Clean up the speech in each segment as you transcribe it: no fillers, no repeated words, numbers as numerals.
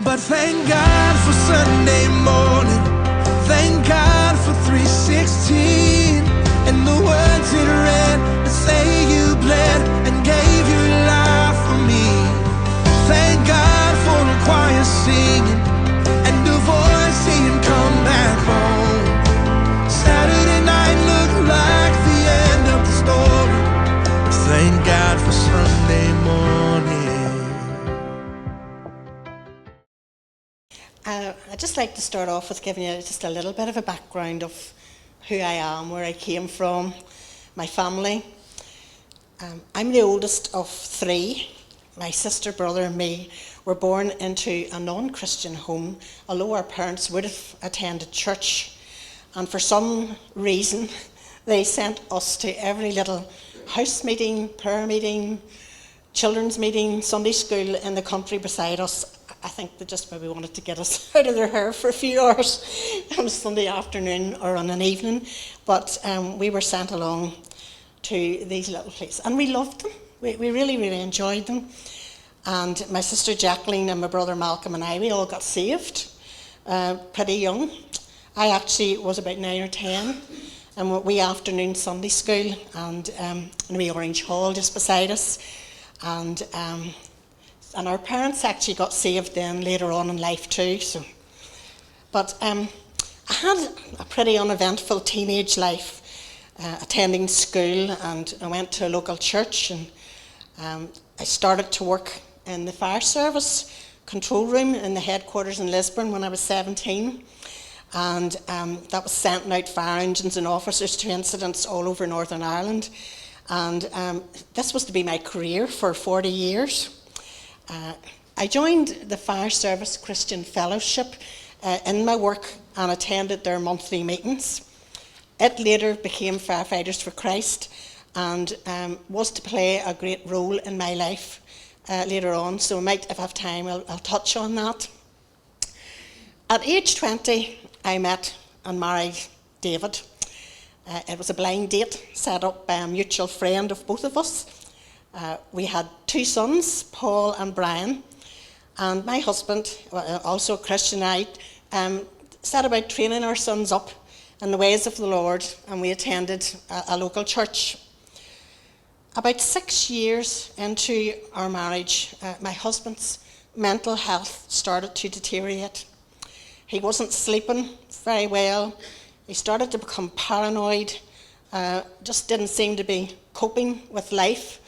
But thank God for Sunday morning. Thank God for 316 and the words it read that say you bled and gave your life for me. Thank God for the choir singing and the voice saying come back home. Saturday night looked like the end of the story. Thank God for Sunday morning. I'd just like to start off with giving you just a little bit of a background of who I am, where I came from, my family. I'm the oldest of three. My sister, brother and me were born into a non-Christian home, although our parents would have attended church. And for some reason, they sent us to every little house meeting, prayer meeting, children's meeting, Sunday school in the country beside us. I think they just maybe wanted to get us out of their hair for a few hours on a Sunday afternoon or on an evening. But we were sent along to these little places. And we loved them. We really, really enjoyed them. And my sister Jacqueline and my brother Malcolm and I, we all got saved pretty young. I actually was about 9 or 10. And we afternoon Sunday school and in the Orange Hall just beside us. And our parents actually got saved then later on in life too. But I had a pretty uneventful teenage life, attending school, and I went to a local church, and I started to work in the fire service control room in the headquarters in Lisburn when I was 17. And that was sending out fire engines and officers to incidents all over Northern Ireland. And this was to be my career for 40 years. I joined the Fire Service Christian Fellowship in my work and attended their monthly meetings. It later became Firefighters for Christ and was to play a great role in my life later on, so I might, if I have time, I'll touch on that. At age 20, I met and married David. It was a blind date set up by a mutual friend of both of us. We had 2 sons, Paul and Brian, and my husband, also a Christian, I set about training our sons up in the ways of the Lord, and we attended a local church. About 6 years into our marriage, my husband's mental health started to deteriorate. He wasn't sleeping very well. He started to become paranoid, just didn't seem to be coping with life.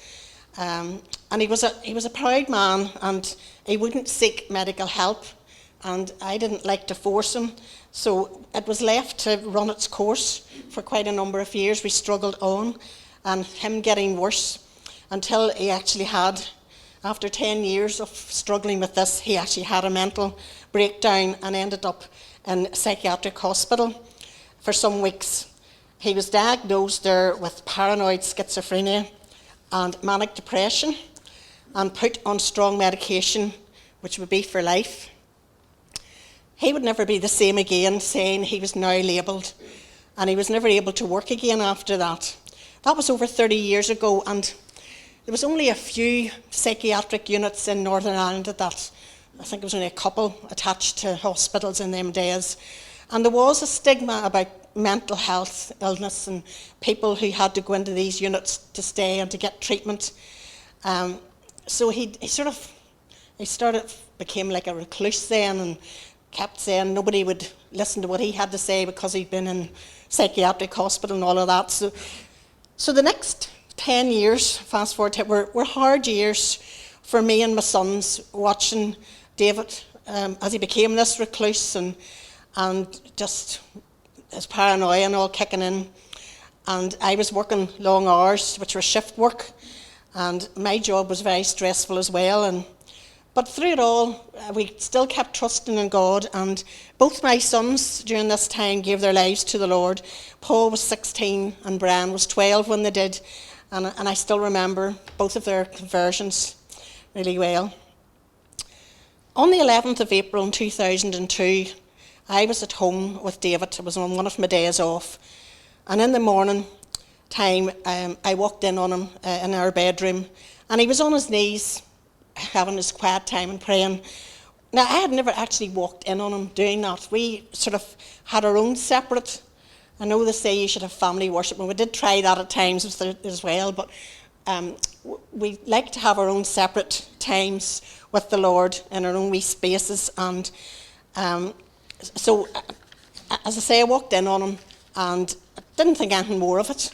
And he was a proud man, and he wouldn't seek medical help, and I didn't like to force him, so it was left to run its course for quite a number of years. We struggled on, and him getting worse until he actually had, after 10 years of struggling with this, he actually had a mental breakdown and ended up in a psychiatric hospital for some weeks. He was diagnosed there with paranoid schizophrenia and manic depression, and put on strong medication, which would be for life. He would never be the same again, saying he was now labelled, and he was never able to work again after that. That was over 30 years ago, and there was only a few psychiatric units in Northern Ireland at that. I think there was only a couple attached to hospitals in them days. And there was a stigma about mental health illness and people who had to go into these units to stay and to get treatment. So he became like a recluse then, and kept saying nobody would listen to what he had to say because he'd been in psychiatric hospital and all of that. So the next 10 years, fast forward to, were hard years for me and my sons, watching David as he became this recluse and just his paranoia and all kicking in. And I was working long hours, which were shift work, and my job was very stressful as well. But through it all, we still kept trusting in God, and both my sons during this time gave their lives to the Lord. Paul was 16 and Brian was 12 when they did, and I still remember both of their conversions really well. On the 11th of April in 2002, I was at home with David. It was on one of my days off, and in the morning time, I walked in on him in our bedroom, and he was on his knees having his quiet time and praying, Now, I had never actually walked in on him doing that. We sort of had our own separate. I know they say you should have family worship, and we did try that at times as well, but we like to have our own separate times with the Lord in our own wee spaces. And so, as I say, I walked in on him and I didn't think anything more of it.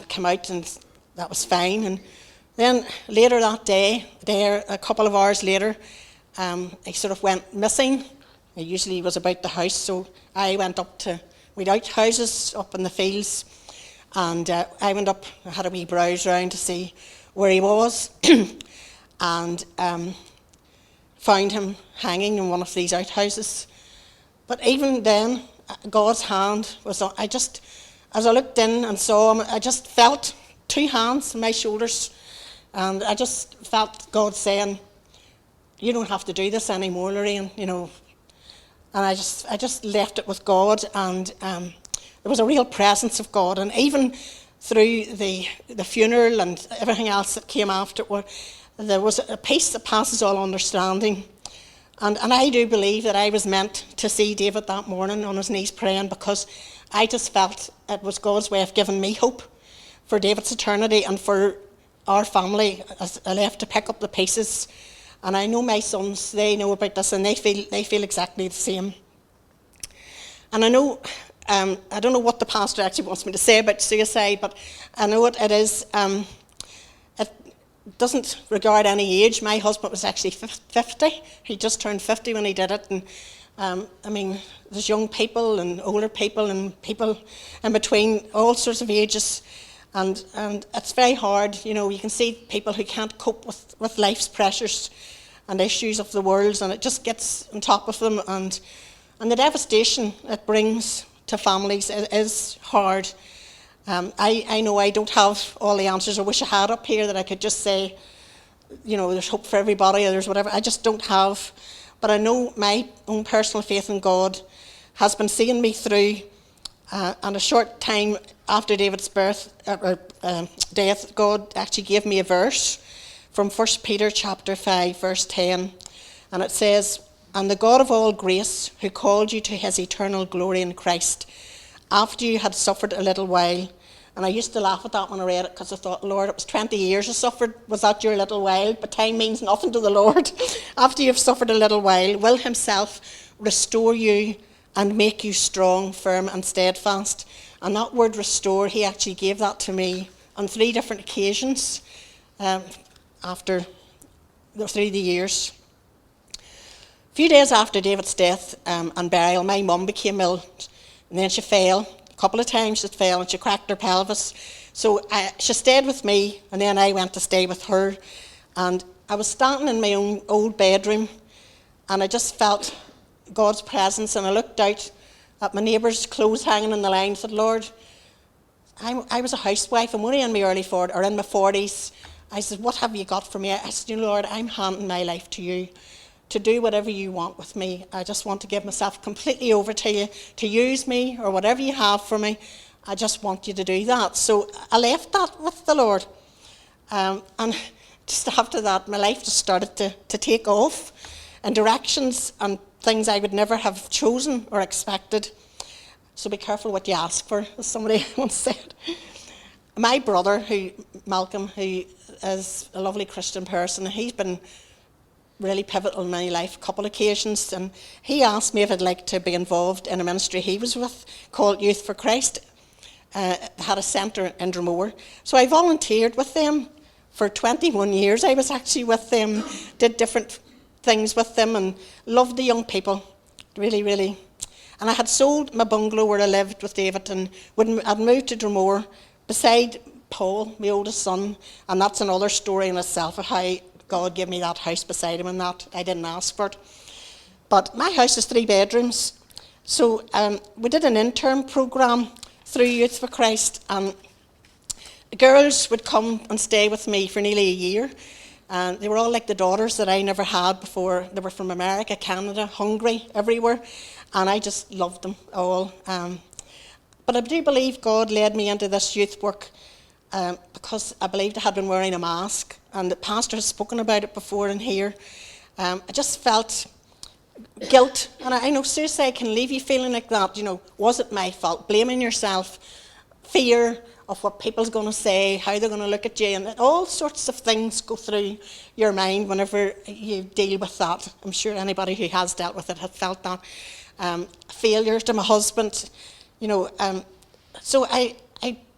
Came out and that was fine. And then later that day, a couple of hours later, he sort of went missing. He usually was about the house, so I went up to, we'd outhouses up in the fields, and I went up, I had a wee browse round to see where he was, and found him hanging in one of these outhouses. But even then, God's hand was on. As I looked in and saw him, I just felt two hands on my shoulders, and I just felt God saying, "You don't have to do this anymore, Lorraine," you know. And I just left it with God, and there was a real presence of God. And even through the funeral and everything else that came afterward, there was a peace that passes all understanding. And I do believe that I was meant to see David that morning on his knees praying, because I just felt it was God's way of giving me hope for David's eternity and for our family as I left to pick up the pieces. And I know my sons, they know about this, and they feel exactly the same. And I know, I don't know what the pastor actually wants me to say about suicide, but I know what it is. It doesn't regard any age. My husband was actually 50. He just turned 50 when he did it. And I mean, there's young people and older people and people in between, all sorts of ages. And it's very hard, you know. You can see people who can't cope with life's pressures and issues of the world, and it just gets on top of them. And the devastation it brings to families is hard. I know I don't have all the answers. I wish I had up here that I could just say, you know, there's hope for everybody, or there's whatever. I just don't have. But I know my own personal faith in God has been seeing me through. And a short time after David's death, God actually gave me a verse from 1 Peter chapter 5, verse 10. And it says, "And the God of all grace, who called you to his eternal glory in Christ, after you had suffered a little while." And I used to laugh at that when I read it, because I thought, Lord, it was 20 years I suffered. Was that your little while? But time means nothing to the Lord. "After you've suffered a little while, will himself restore you and make you strong, firm and steadfast." And that word restore, he actually gave that to me on 3 different occasions through the years. A few days after David's death and burial, my mum became ill, and then she fell. A couple of times she fell and she cracked her pelvis. So she stayed with me, and then I went to stay with her. And I was standing in my own old bedroom, and I just felt God's presence, and I looked out at my neighbours' clothes hanging in the line and said, Lord, I was a housewife. I'm only in my early 40s, or in my 40s. I said, what have you got for me? I said, Lord, I'm handing my life to you to do whatever you want with me. I just want to give myself completely over to you, to use me, or whatever you have for me. I just want you to do that. So I left that with the Lord. And just after that, my life just started to take off in directions and things I would never have chosen or expected. So be careful what you ask for, as somebody once said. My brother, Malcolm, who is a lovely Christian person, he's been really pivotal in my life a couple of occasions, and he asked me if I'd like to be involved in a ministry he was with called Youth for Christ. Had a centre in Dromore. So I volunteered with them for 21 years. I was actually with them, did different things with them, and loved the young people, really, really. And I had sold my bungalow where I lived with David, and I'd moved to Dromore beside Paul, my oldest son, and that's another story in itself of how God gave me that house beside him, and that I didn't ask for it. But my house is 3 bedrooms. So we did an intern programme through Youth for Christ, and the girls would come and stay with me for nearly a year. And they were all like the daughters that I never had before. They were from America, Canada, Hungary, everywhere. And I just loved them all. But I do believe God led me into this youth work because I believed I had been wearing a mask. And the pastor has spoken about it before in here. I just felt guilt. And I know suicide can leave you feeling like that, was it my fault? Blaming yourself, fear of what people's going to say, how they're going to look at you, and all sorts of things go through your mind whenever you deal with that. I'm sure anybody who has dealt with it has felt that. Failure to my husband, so I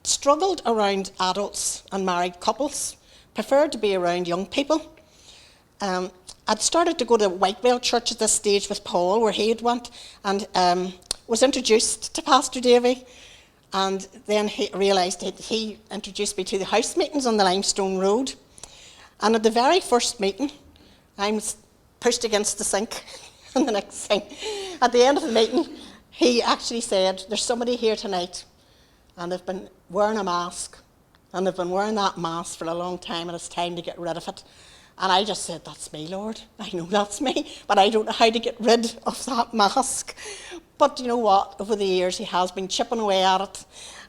struggled around adults and married couples, preferred to be around young people. I'd started to go to Whitewell Church at this stage with Paul, where he had went, and was introduced to Pastor Davy. And then he realised that he introduced me to the house meetings on the Limestone Road. And at the very first meeting, I was pushed against the sink. And the next thing, at the end of the meeting, he actually said, there's somebody here tonight, and they've been wearing a mask, and they've been wearing that mask for a long time, and it's time to get rid of it. And I just said, that's me, Lord. I know that's me, but I don't know how to get rid of that mask. But you know what? Over the years, he has been chipping away at it,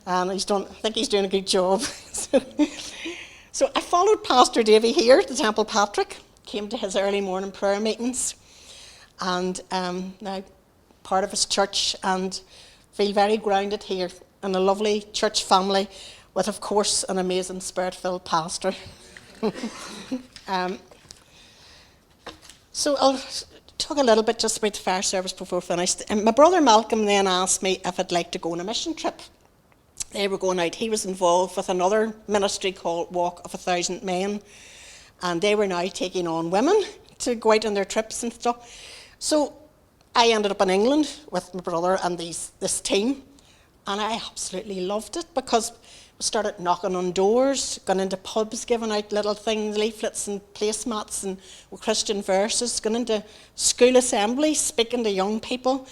and I think he's doing a good job. So I followed Pastor Davy here to Temple Patrick, came to his early morning prayer meetings, and now part of his church, and feel very grounded here in a lovely church family with, of course, an amazing spirit-filled pastor. So I'll talk a little bit just about the fire service before we finish. My brother Malcolm then asked me if I'd like to go on a mission trip. They were going out. He was involved with another ministry called Walk of 1,000 Men, and they were now taking on women to go out on their trips and stuff. So I ended up in England with my brother and this team, and I absolutely loved it because we started knocking on doors, gone into pubs, giving out little things, leaflets and placemats and Christian verses, gone into school assemblies, speaking to young people,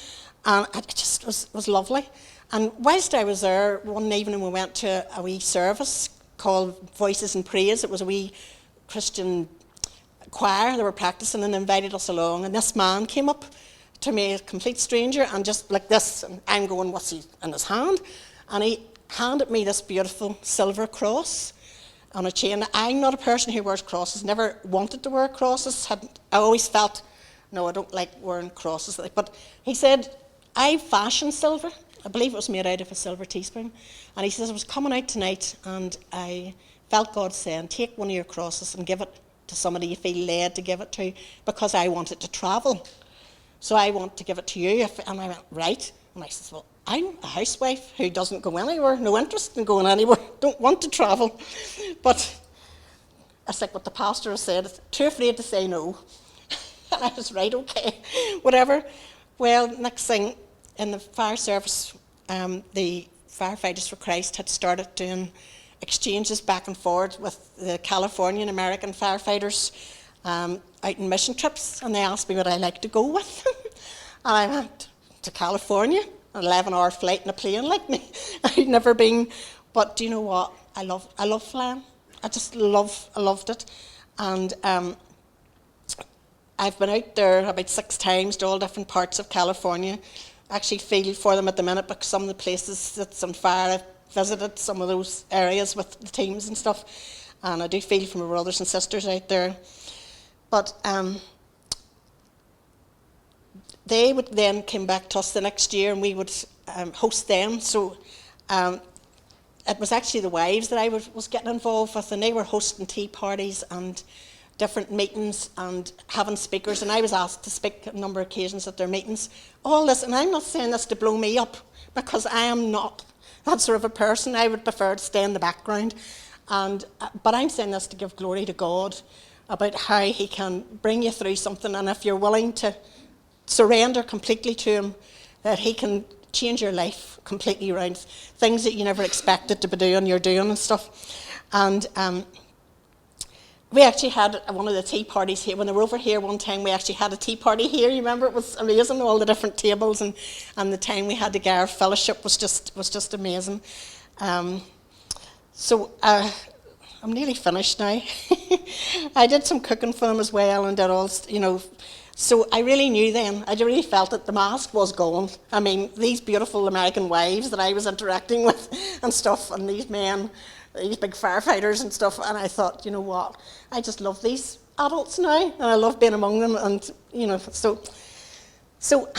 and it just was lovely. And whilst I was there, one evening we went to a wee service called Voices in Praise. It was a wee Christian choir, they were practicing, and they invited us along, and this man came up to me, a complete stranger, and just like this, and I'm going, what's he in his hand? And he handed me this beautiful silver cross on a chain. I'm not a person who wears crosses, never wanted to wear crosses. I always felt, no, I don't like wearing crosses. But he said, I fashioned silver. I believe it was made out of a silver teaspoon. And he says, I was coming out tonight and I felt God saying, take one of your crosses and give it to somebody you feel led to give it to, because I wanted to travel. So I want to give it to you. And I went, right. And I said, well, I'm a housewife who doesn't go anywhere, no interest in going anywhere, don't want to travel. But it's like what the pastor has said, too afraid to say no. And I was right, okay, whatever. Well, next thing, in the fire service, the Firefighters for Christ had started doing exchanges back and forth with the Californian American firefighters out in mission trips, and they asked me would I like to go with them. And I went to California, an 11-hour flight in a plane like me. I'd never been, but do you know what? I love flying. I loved it. And I've been out there about 6 times to all different parts of California. I actually feel for them at the minute because some of the places that's on fire, I've visited some of those areas with the teams and stuff, and I do feel for my brothers and sisters out there. But they would then come back to us the next year, and we would host them. So it was actually the wives that I was getting involved with, and they were hosting tea parties and different meetings and having speakers, and I was asked to speak a number of occasions at their meetings. All this, and I'm not saying this to blow me up, because I am not that sort of a person. I would prefer to stay in the background, but I'm saying this to give glory to God about how He can bring you through something, and if you're willing to surrender completely to Him, that He can change your life completely around. Things that you never expected to be doing, you're doing and stuff. And we actually had one of the tea parties here. When they were over here one time, we actually had a tea party here. You remember? It was amazing, all the different tables, and the time we had the Gar Fellowship was just amazing. So I'm nearly finished now. I did some cooking for them as well, and did all, So I really knew then, I really felt that the mask was gone. I mean, these beautiful American wives that I was interacting with and stuff, and these men, these big firefighters and stuff, and I thought, you know what, I just love these adults now, and I love being among them, and, so So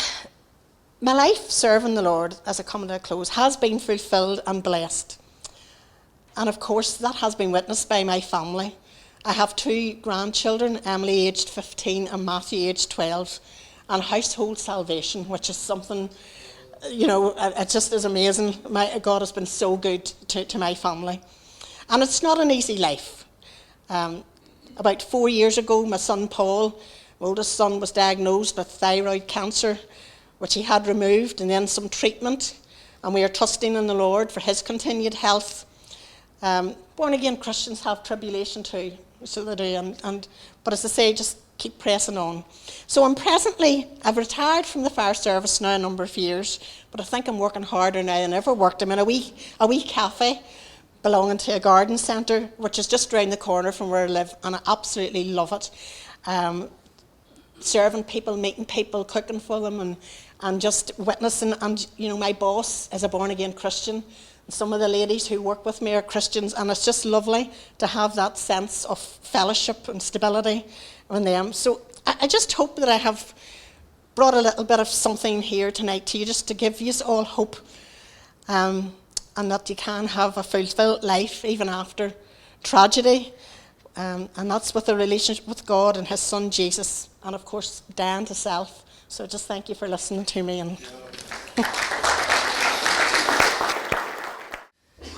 my life serving the Lord as I come to a close has been fulfilled and blessed. And of course, that has been witnessed by my family. I have 2 grandchildren, Emily aged 15 and Matthew aged 12, and household salvation, which is something, it just is amazing. God has been so good to my family. And it's not an easy life. About 4 years ago, my son Paul, my oldest son, was diagnosed with thyroid cancer, which he had removed, and then some treatment. And we are trusting in the Lord for his continued health. Born-again Christians have tribulation too, so they do. But as I say, just keep pressing on. So I've retired from the fire service now a number of years, but I think I'm working harder now than I ever worked. I'm in a wee cafe belonging to a garden centre, which is just round the corner from where I live, and I absolutely love it. Serving people, meeting people, cooking for them, and just witnessing. And my boss is a born-again Christian. Some of the ladies who work with me are Christians, and it's just lovely to have that sense of fellowship and stability in them. So I just hope that I have brought a little bit of something here tonight to you, just to give you all hope, and that you can have a fulfilled life even after tragedy, and that's with a relationship with God and his son Jesus, and of course dying to self. So just thank you for listening to me. And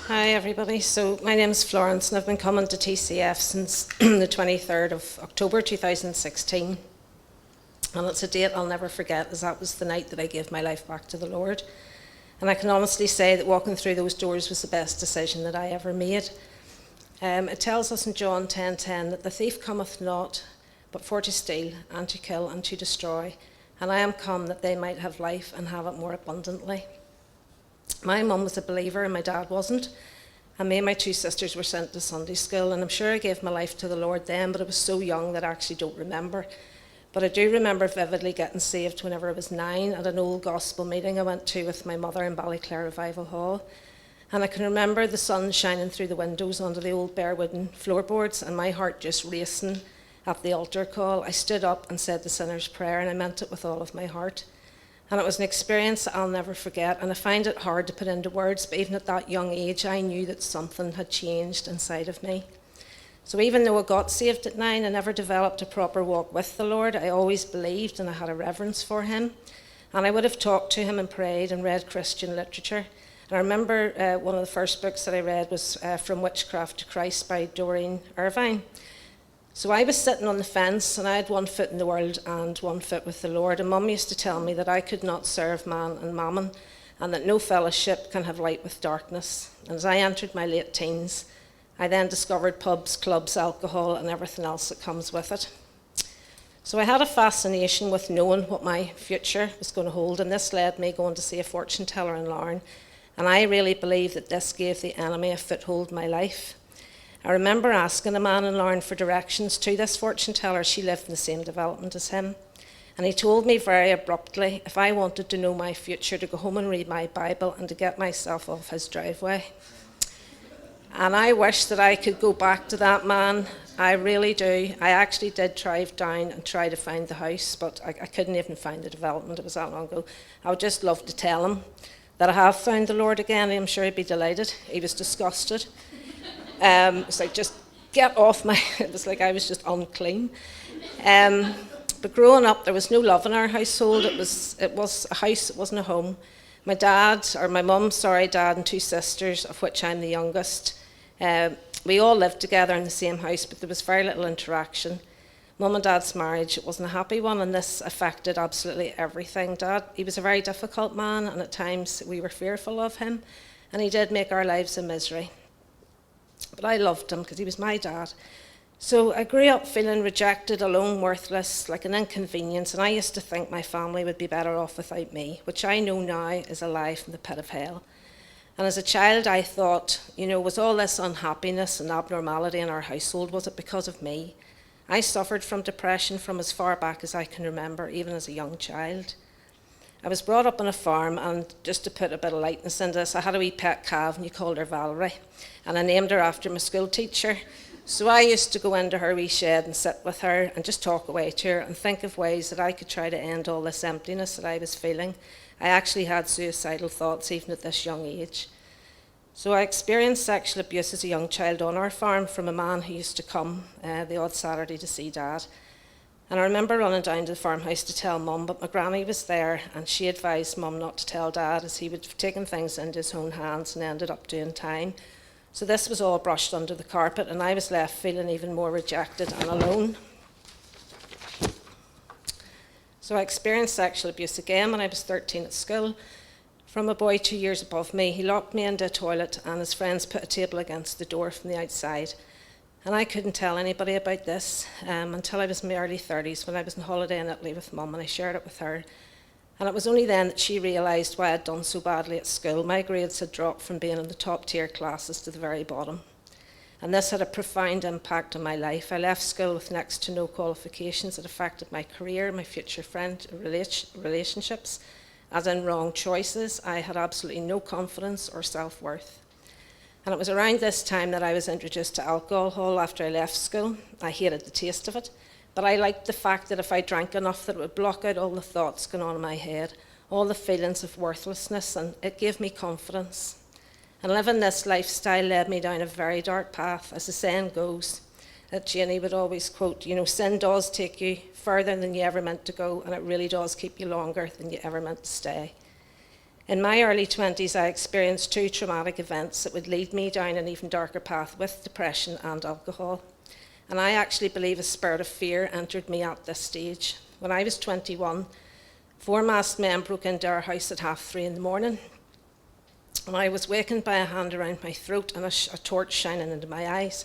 Hi everybody, so my name is Florence and I've been coming to TCF since the 23rd of October 2016, and it's a date I'll never forget, as that was the night that I gave my life back to the Lord. And I can honestly say that walking through those doors was the best decision that I ever made. It tells us in John 10:10 that the thief cometh not but for to steal and to kill and to destroy, and I am come that they might have life and have it more abundantly. My mum was a believer and my dad wasn't, and me and my 2 sisters were sent to Sunday school, and I'm sure I gave my life to the Lord then, but I was so young that I actually don't remember. But I do remember vividly getting saved whenever I was 9 at an old gospel meeting I went to with my mother in Ballyclare Revival Hall. And I can remember the sun shining through the windows onto the old bare wooden floorboards, and my heart just racing at the altar call. I stood up and said the sinner's prayer, and I meant it with all of my heart. And it was an experience that I'll never forget, and I find it hard to put into words, but even at that young age, I knew that something had changed inside of me. So even though I got saved at 9, I never developed a proper walk with the Lord. I always believed and I had a reverence for him. And I would have talked to him and prayed and read Christian literature. And I remember one of the first books that I read was From Witchcraft to Christ by Doreen Irvine. So I was sitting on the fence, and I had 1 foot in the world and 1 foot with the Lord. And Mum used to tell me that I could not serve man and mammon, and that no fellowship can have light with darkness. And as I entered my late teens, I then discovered pubs, clubs, alcohol, and everything else that comes with it. So I had a fascination with knowing what my future was going to hold, and this led me going to see a fortune teller in Larne. And I really believe that this gave the enemy a foothold in my life. I remember asking a man in Larne for directions to this fortune teller. She lived in the same development as him. And he told me very abruptly, if I wanted to know my future, to go home and read my Bible and to get myself off his driveway. And I wish that I could go back to that man. I really do. I actually did drive down and try to find the house, but I couldn't even find the development. It was that long ago. I would just love to tell him that I have found the Lord again. I'm sure he'd be delighted. He was disgusted. It's like, just get off my... It was like I was just unclean. But growing up, there was no love in our household. It was a house, it wasn't a home. My dad, or my mum, dad and 2 sisters, of which I'm the youngest. We all lived together in the same house, but there was very little interaction. Mum and Dad's marriage, it wasn't a happy one, and this affected absolutely everything. Dad, he was a very difficult man, and at times we were fearful of him, and he did make our lives a misery. But I loved him because he was my dad. So I grew up feeling rejected, alone, worthless, like an inconvenience, and I used to think my family would be better off without me, which I know now is a lie from the pit of hell. And as a child, I thought, was all this unhappiness and abnormality in our household, was it because of me? I suffered from depression from as far back as I can remember, even as a young child. I was brought up on a farm, and just to put a bit of lightness into this, I had a wee pet calf, and you called her Valerie. And I named her after my school teacher. So I used to go into her wee shed and sit with her and just talk away to her and think of ways that I could try to end all this emptiness that I was feeling. I actually had suicidal thoughts even at this young age. So I experienced sexual abuse as a young child on our farm from a man who used to come the odd Saturday to see Dad. And I remember running down to the farmhouse to tell Mum, but my granny was there and she advised Mum not to tell Dad as he would have taken things into his own hands and ended up doing time. So this was all brushed under the carpet and I was left feeling even more rejected and alone. So I experienced sexual abuse again when I was 13 at school from a boy 2 years above me. He locked me into a toilet and his friends put a table against the door from the outside. And I couldn't tell anybody about this until I was in my early 30s when I was on holiday in Italy with Mum and I shared it with her. And it was only then that she realised why I'd done so badly at school. My grades had dropped from being in the top tier classes to the very bottom. And this had a profound impact on my life. I left school with next to no qualifications. It affected my career, my future relationships, as in wrong choices. I had absolutely no confidence or self-worth. And it was around this time that I was introduced to alcohol after I left school. I hated the taste of it, but I liked the fact that if I drank enough that it would block out all the thoughts going on in my head, all the feelings of worthlessness, and it gave me confidence. And living this lifestyle led me down a very dark path, as the saying goes, that Janie would always quote, sin does take you further than you ever meant to go, and it really does keep you longer than you ever meant to stay. In my early 20s, I experienced 2 traumatic events that would lead me down an even darker path with depression and alcohol. And I actually believe a spirit of fear entered me at this stage. When I was 21, 4 masked men broke into our house at 3:30 in the morning. And I was wakened by a hand around my throat and a torch shining into my eyes.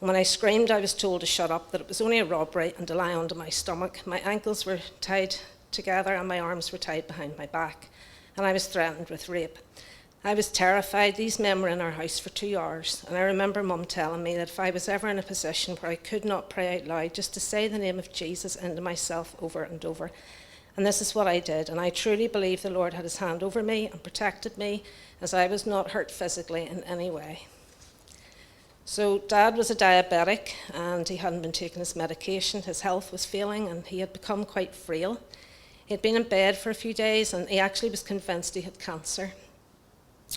And when I screamed, I was told to shut up, that it was only a robbery and to lie onto my stomach. My ankles were tied together and my arms were tied behind my back. And I was threatened with rape. I was terrified. These men were in our house for 2 hours, and I remember Mum telling me that if I was ever in a position where I could not pray out loud, just to say the name of Jesus into myself over and over. And this is what I did, and I truly believe the Lord had his hand over me and protected me, as I was not hurt physically in any way. So Dad was a diabetic, and he hadn't been taking his medication. His health was failing, and he had become quite frail. He had been in bed for a few days and he actually was convinced he had cancer,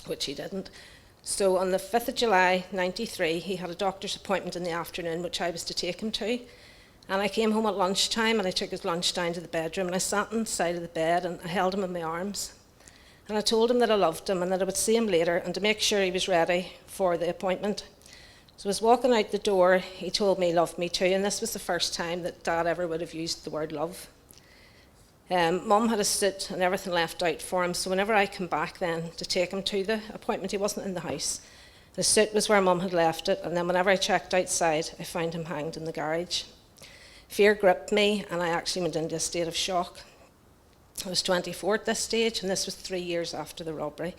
which he didn't. So on the 5th of July, 93, he had a doctor's appointment in the afternoon, which I was to take him to. And I came home at lunchtime and I took his lunch down to the bedroom and I sat on the side of the bed and I held him in my arms. And I told him that I loved him and that I would see him later and to make sure he was ready for the appointment. So I was walking out the door, he told me he loved me too, and this was the first time that Dad ever would have used the word love. Mum had a suit and everything left out for him, so whenever I come back then to take him to the appointment, he wasn't in the house. The suit was where Mum had left it, and then whenever I checked outside, I found him hanged in the garage. Fear gripped me, and I actually went into a state of shock. I was 24 at this stage, and this was 3 years after the robbery.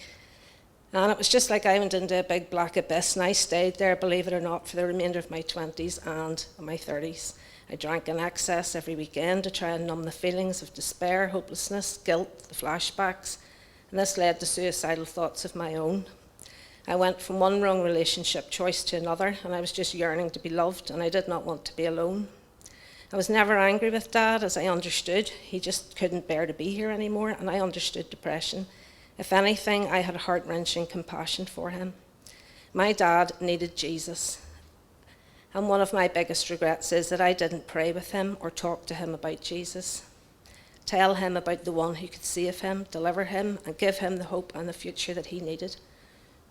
And it was just like I went into a big black abyss, and I stayed there, believe it or not, for the remainder of my 20s and my 30s. I drank in excess every weekend to try and numb the feelings of despair, hopelessness, guilt, the flashbacks, and this led to suicidal thoughts of my own. I went from one wrong relationship choice to another, and I was just yearning to be loved, and I did not want to be alone. I was never angry with Dad, as I understood. He just couldn't bear to be here anymore, and I understood depression. If anything, I had heart-wrenching compassion for him. My dad needed Jesus. And one of my biggest regrets is that I didn't pray with him or talk to him about Jesus. Tell him about the one who could save him, deliver him, and give him the hope and the future that he needed.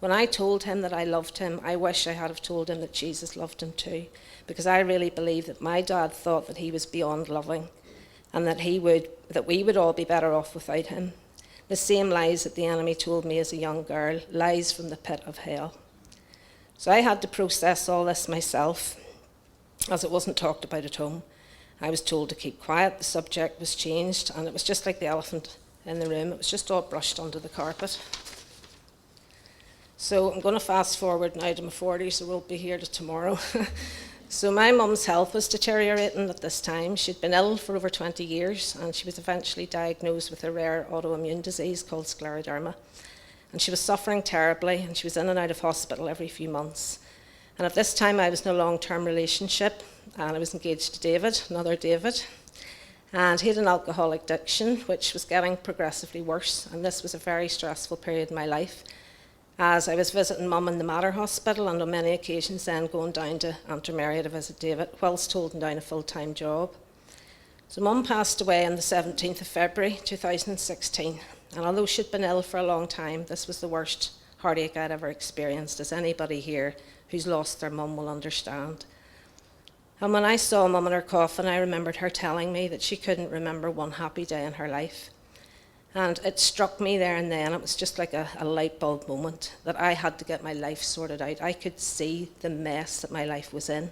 When I told him that I loved him, I wish I had have told him that Jesus loved him too, because I really believe that my dad thought that he was beyond loving and that we would all be better off without him. The same lies that the enemy told me as a young girl, lies from the pit of hell. So I had to process all this myself, as it wasn't talked about at home. I was told to keep quiet, the subject was changed, and it was just like the elephant in the room. It was just all brushed under the carpet. So I'm going to fast forward now to my 40s, so we'll be here to tomorrow. So my mum's health was deteriorating at this time. She'd been ill for over 20 years, and she was eventually diagnosed with a rare autoimmune disease called scleroderma. And she was suffering terribly, and she was in and out of hospital every few months. And at this time, I was in a long-term relationship, and I was engaged to David, another David. And he had an alcoholic addiction, which was getting progressively worse. And this was a very stressful period in my life, as I was visiting Mum in the Mater Hospital, and on many occasions then going down to Antermary to visit David, whilst holding down a full-time job. So Mum passed away on the 17th of February 2016. And although she'd been ill for a long time, this was the worst heartache I'd ever experienced, as anybody here who's lost their mum will understand. And when I saw Mum in her coffin, I remembered her telling me that she couldn't remember one happy day in her life. And it struck me there and then, it was just like a light bulb moment, that I had to get my life sorted out. I could see the mess that my life was in.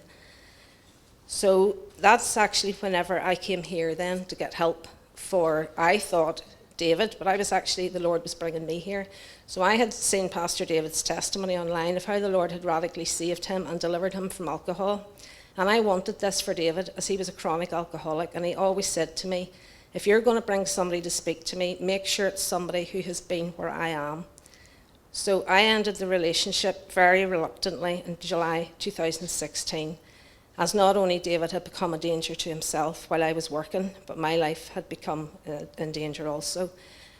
So that's actually whenever I came here then to get help for, I thought, David, but the Lord was bringing me here. So I had seen Pastor David's testimony online of how the Lord had radically saved him and delivered him from alcohol. And I wanted this for David, as he was a chronic alcoholic, and he always said to me, if you're going to bring somebody to speak to me, make sure it's somebody who has been where I am. So I ended the relationship very reluctantly in July 2016, as not only David had become a danger to himself while I was working, but my life had become in danger also.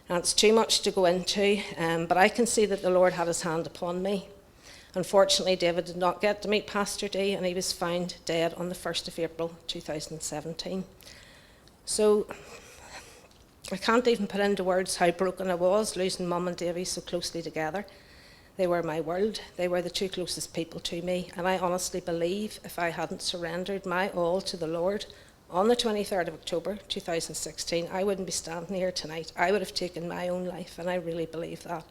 And it's too much to go into, but I can see that the Lord had his hand upon me. Unfortunately, David did not get to meet Pastor D, and he was found dead on the 1st of April 2017. So I can't even put into words how broken I was, losing Mum and Davy so closely together. They were my world. They were the two closest people to me. And I honestly believe if I hadn't surrendered my all to the Lord on the 23rd of October 2016, I wouldn't be standing here tonight. I would have taken my own life, and I really believe that.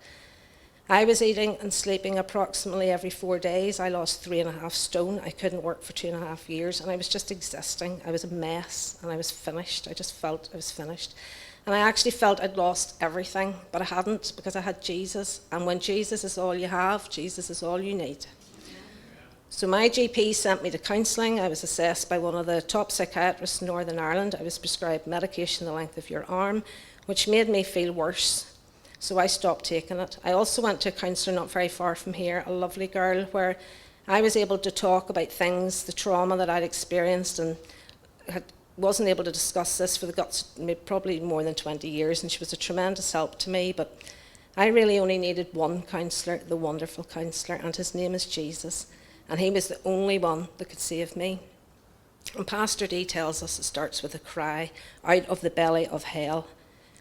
I was eating and sleeping approximately every 4 days. I lost 3.5 stone. I couldn't work for 2.5 years, and I was just existing. I was a mess, and I was finished. I just felt I was finished. And I actually felt I'd lost everything, but I hadn't, because I had Jesus. And when Jesus is all you have, Jesus is all you need. So my GP sent me to counselling. I was assessed by one of the top psychiatrists in Northern Ireland. I was prescribed medication the length of your arm, which made me feel worse. So I stopped taking it. I also went to a counsellor not very far from here, a lovely girl, where I was able to talk about things, the trauma that I'd experienced, and wasn't able to discuss this for the guts, probably more than 20 years, and she was a tremendous help to me. But I really only needed one counsellor, the wonderful counsellor, and his name is Jesus. And he was the only one that could save me. And Pastor D tells us it starts with a cry, out of the belly of hell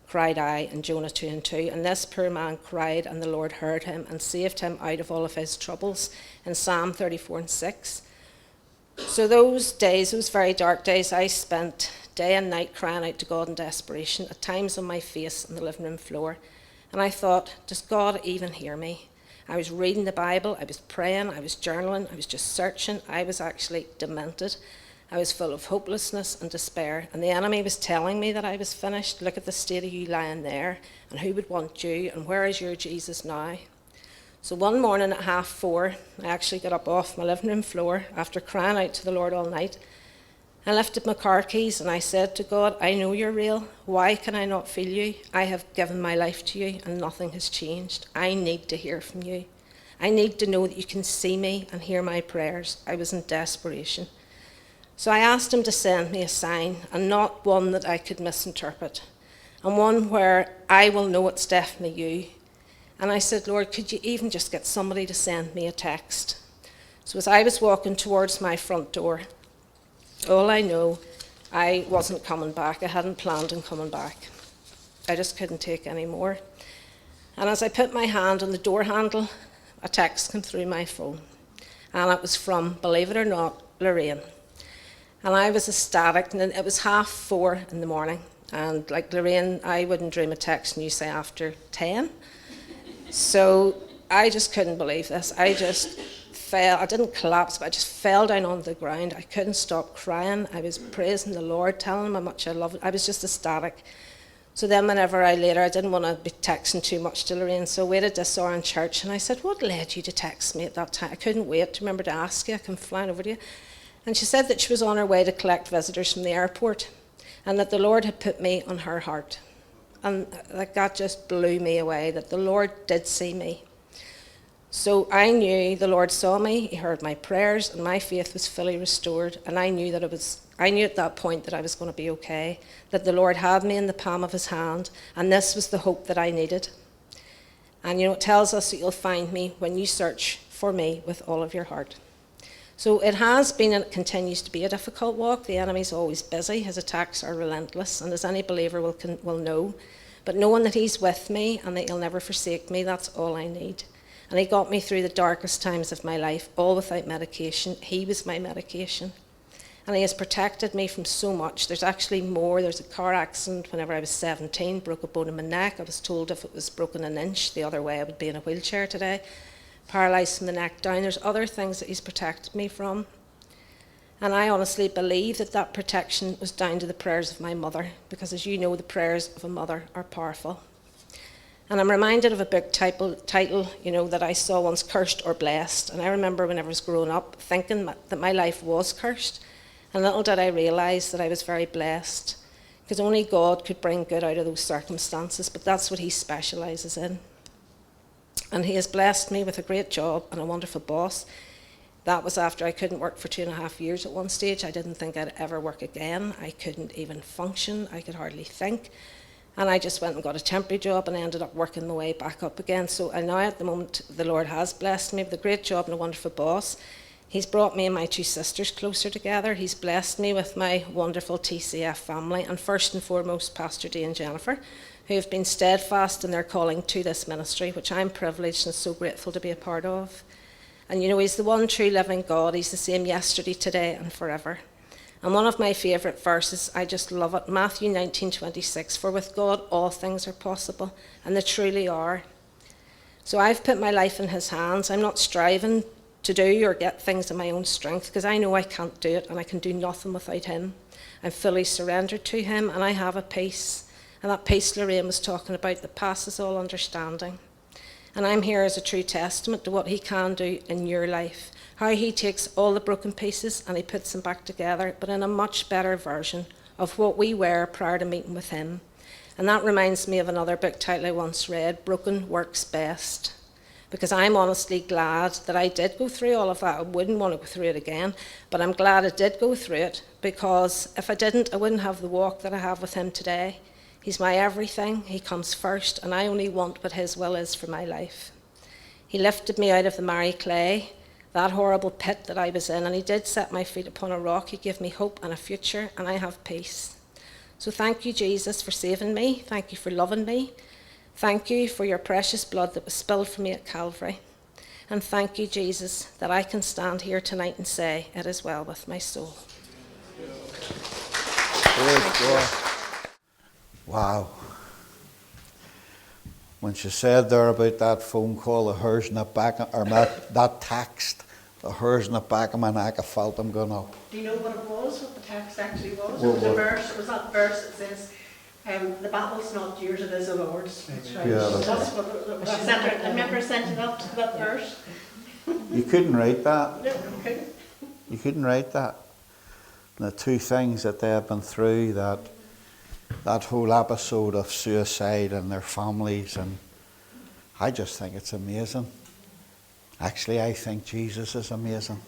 cried I, in Jonah 2:2. And this poor man cried, and the Lord heard him and saved him out of all of his troubles, in Psalm 34:6. So those days, those very dark days, I spent day and night crying out to God in desperation, at times on my face on the living room floor. And I thought, does God even hear me? I was reading the Bible, I was praying, I was journaling, I was just searching. I was actually demented. I was full of hopelessness and despair. And the enemy was telling me that I was finished. Look at the state of you lying there, and who would want you, and where is your Jesus now? So one morning at 4:30, I actually got up off my living room floor after crying out to the Lord all night. I lifted my car keys and I said to God, I know you're real. Why can I not feel you? I have given my life to you and nothing has changed. I need to hear from you. I need to know that you can see me and hear my prayers. I was in desperation. So I asked him to send me a sign, and not one that I could misinterpret, and one where I will know it's definitely you. And I said, Lord, could you even just get somebody to send me a text? So as I was walking towards my front door, all I know, I wasn't coming back. I hadn't planned on coming back. I just couldn't take any more. And as I put my hand on the door handle, a text came through my phone. And it was from, believe it or not, Lorraine. And I was ecstatic, and it was 4:30 in the morning. And like Lorraine, I wouldn't dream of texting you, say, after 10. So I just couldn't believe this. I just fell. I didn't collapse, but I just fell down on the ground. I couldn't stop crying. I was praising the Lord, telling him how much I loved it. I was just ecstatic. So then whenever I didn't want to be texting too much to Lorraine, so I waited this hour in church, and I said, what led you to text me at that time? I couldn't wait to remember to ask you. I come flying over to you. And she said that she was on her way to collect visitors from the airport, and that the Lord had put me on her heart. And like that just blew me away, that the Lord did see me. So I knew the Lord saw me, he heard my prayers, and my faith was fully restored. And I knew at that point that I was going to be okay, that the Lord had me in the palm of his hand, and this was the hope that I needed. And it tells us that you'll find me when you search for me with all of your heart. So it has been and it continues to be a difficult walk. The enemy's always busy, his attacks are relentless, and as any believer will know. But knowing that he's with me and that he'll never forsake me, that's all I need. And he got me through the darkest times of my life, all without medication. He was my medication. And he has protected me from so much. There's actually more. There's a car accident whenever I was 17, broke a bone in my neck. I was told if it was broken an inch the other way, I would be in a wheelchair today. Paralysed from the neck down. There's other things that he's protected me from. And I honestly believe that protection was down to the prayers of my mother, because as you know, the prayers of a mother are powerful. And I'm reminded of a book title, that I saw once, Cursed or Blessed. And I remember when I was growing up thinking that my life was cursed. And little did I realise that I was very blessed, because only God could bring good out of those circumstances, but that's what he specialises in. And he has blessed me with a great job and a wonderful boss. That was after I couldn't work for 2.5 years at one stage. I didn't think I'd ever work again. I couldn't even function. I could hardly think. And I just went and got a temporary job, and I ended up working my way back up again. So now at the moment, the Lord has blessed me with a great job and a wonderful boss. He's brought me and my 2 sisters closer together. He's blessed me with my wonderful TCF family, and first and foremost, Pastor Dee and Jennifer, who have been steadfast in their calling to this ministry, which I'm privileged and so grateful to be a part of. And he's the one true living God. He's the same yesterday, today, and forever. And one of my favourite verses, I just love it, Matthew 19:26, for with God all things are possible, and they truly are. So I've put my life in his hands. I'm not striving to do or get things in my own strength, because I know I can't do it, and I can do nothing without him. I'm fully surrendered to him, and I have a peace. And that peace Lorraine was talking about that passes all understanding. And I'm here as a true testament to what he can do in your life. How he takes all the broken pieces and he puts them back together, but in a much better version of what we were prior to meeting with him. And that reminds me of another book title I once read, Broken Works Best. Because I'm honestly glad that I did go through all of that. I wouldn't want to go through it again, but I'm glad I did go through it, because if I didn't, I wouldn't have the walk that I have with him today. He's my everything. He comes first, and I only want what his will is for my life. He lifted me out of the miry clay, that horrible pit that I was in, and he did set my feet upon a rock. He gave me hope and a future, and I have peace. So thank you, Jesus, for saving me. Thank you for loving me. Thank you for your precious blood that was spilled for me at Calvary. And thank you, Jesus, that I can stand here tonight and say, it is well with my soul. Wow. When she said there about that phone call, the hairs in the back, or that text, the hairs in the back of my neck, I felt them going up. Do you know what it was, what the text actually was? What, It was a verse, it was that verse that says, the battle's not yours, it is the Lord's. That's right. Yeah, That's what I remember I sent it up to that verse. You couldn't write that. No, okay. You couldn't write that. And the 2 things that they have been through, that whole episode of suicide and their families, and I just think it's amazing. Actually, I think Jesus is amazing.